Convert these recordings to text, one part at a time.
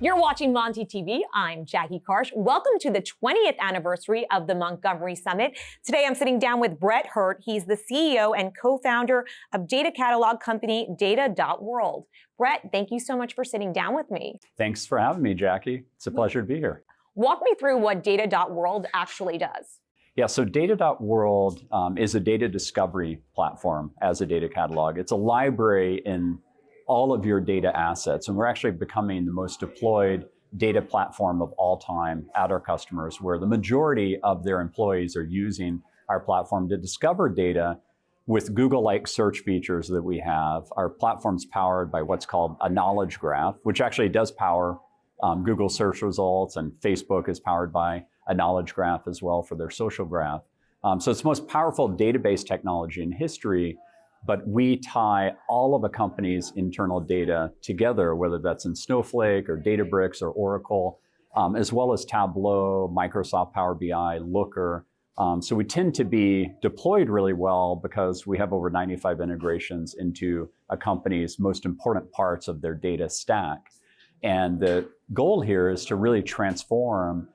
You're watching Monty TV. I'm Jackie Karsh. Welcome to the 20th anniversary of the Montgomery Summit. Today, I'm sitting down with Brett Hurt. He's the CEO and co-founder of data catalog company data.world. Brett, thank you so much for sitting down with me. Thanks for having me, Jackie. It's a pleasure to be here. Walk me through what data.world actually does. Yeah, so data.world is a data discovery platform as a data catalog. It's a library in all of your data assets, and we're actually becoming the most deployed data platform of all time at our customers, where the majority of their employees are using our platform to discover data with Google-like search features that we have. Our platform's powered by what's called a knowledge graph, which actually does power Google search results, and Facebook is powered by a knowledge graph as well for their social graph. So it's the most powerful database technology in history, but we tie all of a company's internal data together, whether that's in Snowflake or Databricks or Oracle, as well as Tableau, Microsoft Power BI, Looker. So we tend to be deployed really well because we have over 95 integrations into a company's most important parts of their data stack. And the goal here is to really transform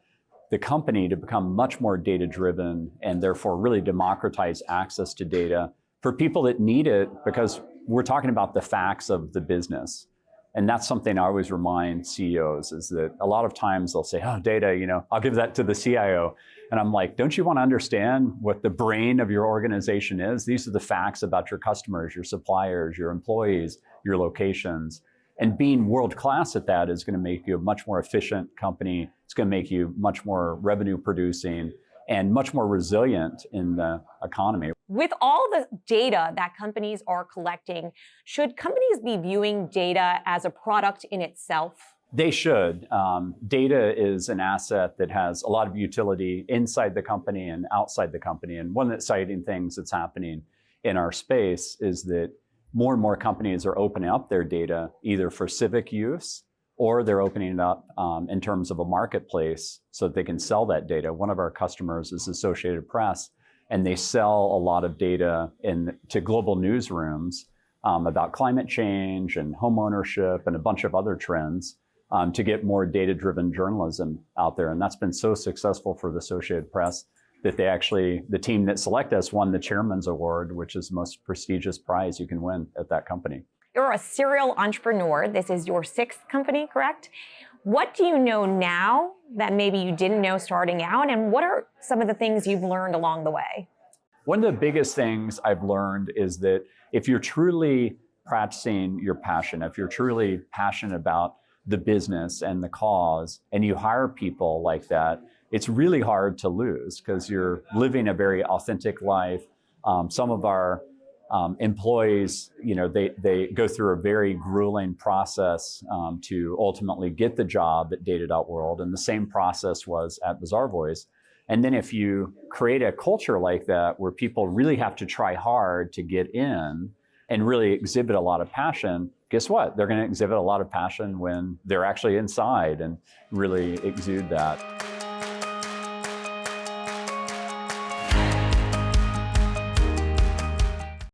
the company to become much more data-driven and therefore really democratize access to data for people that need it, because we're talking about the facts of the business. And that's something I always remind CEOs, is that a lot of times they'll say, oh, data, I'll give that to the CIO. And I'm like, don't you want to understand what the brain of your organization is? These are the facts about your customers, your suppliers, your employees, your locations. And being world-class at that is going to make you a much more efficient company. It's going to make you much more revenue producing and much more resilient in the economy. With all the data that companies are collecting, should companies be viewing data as a product in itself? They should. Data is an asset that has a lot of utility inside the company and outside the company. And one of the exciting things that's happening in our space is that more and more companies are opening up their data either for civic use, or they're opening it up in terms of a marketplace so that they can sell that data. One of our customers is Associated Press, and they sell a lot of data to global newsrooms about climate change and home ownership and a bunch of other trends to get more data-driven journalism out there. And that's been so successful for the Associated Press that the team that select us won the Chairman's Award, which is the most prestigious prize you can win at that company. You're a serial entrepreneur. This is your 6th company, correct? What do you know now that maybe you didn't know starting out? And what are some of the things you've learned along the way? One of the biggest things I've learned is that if you're truly practicing your passion, if you're truly passionate about the business and the cause, and you hire people like that, it's really hard to lose because you're living a very authentic life. Some of our employees, they go through a very grueling process to ultimately get the job at data.world, and the same process was at Bazaar Voice. And then if you create a culture like that where people really have to try hard to get in and really exhibit a lot of passion, guess what? They're going to exhibit a lot of passion when they're actually inside and really exude that.